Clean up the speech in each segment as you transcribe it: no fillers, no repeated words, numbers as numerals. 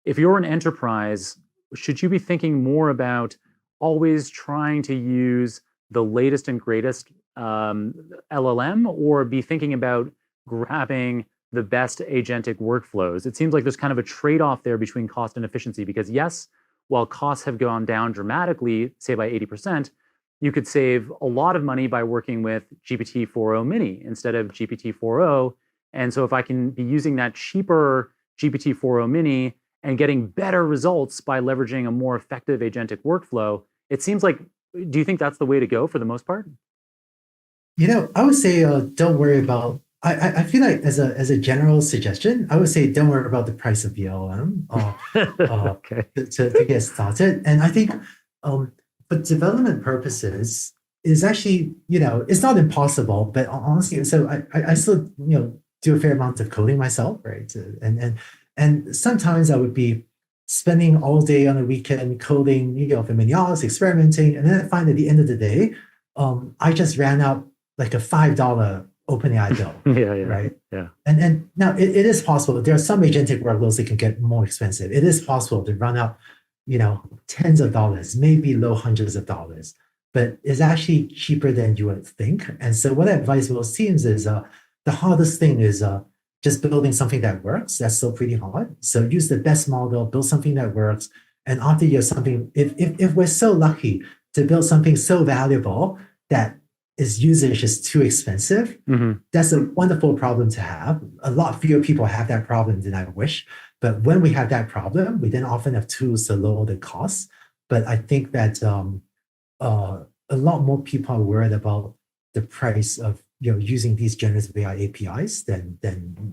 if you're an enterprise, should you be thinking more about always trying to use the latest and greatest LLM, or be thinking about grabbing the best agentic workflows? It seems like there's kind of a trade-off there between cost and efficiency, because yes, while costs have gone down dramatically, say by 80%, you could save a lot of money by working with GPT-4o mini instead of GPT-4o. And so if I can be using that cheaper GPT-4o mini and getting better results by leveraging a more effective agentic workflow, it seems like, do you think that's the way to go for the most part? I would say don't worry about. I feel like as a general suggestion, I would say don't worry about the price of the LLM Okay. to get started. And I think for development purposes, is actually it's not impossible, but honestly, so I still do a fair amount of coding myself, right? And sometimes I would be spending all day on a weekend coding, for many hours, experimenting, and then I find at the end of the day, I just ran out like a $5 OpenAI bill. Yeah. Right. Yeah. And now it is possible. There are some agentic workloads that can get more expensive. It is possible to run out, tens of dollars, maybe low hundreds of dollars, but it's actually cheaper than you would think. And so what I advise most teams is the hardest thing is just building something that works. That's still pretty hard. So use the best model, build something that works. And after you have something, if we're so lucky to build something so valuable that its usage is too expensive, that's a wonderful problem to have. A lot fewer people have that problem than I wish. But when we have that problem, we then often have tools to lower the costs. But I think that a lot more people are worried about the price of using these generative AI APIs than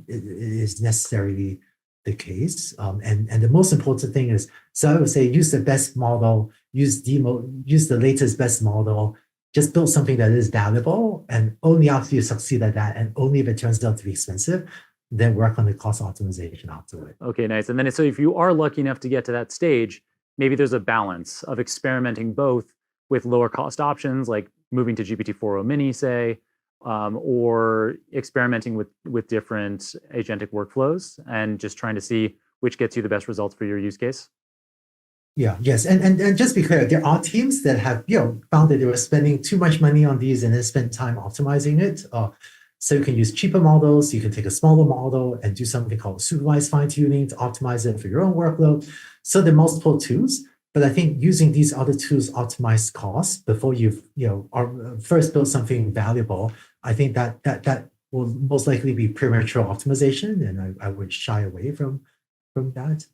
is necessarily the case. And the most important thing is, so I would say use the best model, use the latest best model. Just build something that is valuable, and only after you succeed at that, and only if it turns out to be expensive, then work on the cost optimization afterward. Okay, nice. And then so if you are lucky enough to get to that stage, maybe there's a balance of experimenting both with lower cost options, like moving to GPT-4o mini, say, or experimenting with different agentic workflows and just trying to see which gets you the best results for your use case. Yeah, yes. And just be clear, there are teams that have found that they were spending too much money on these and then spent time optimizing it. So you can use cheaper models, you can take a smaller model and do something called supervised fine-tuning to optimize it for your own workload. So there are multiple tools, but I think using these other tools optimize costs before you've first build something valuable. I think that will most likely be premature optimization, and I would shy away from that.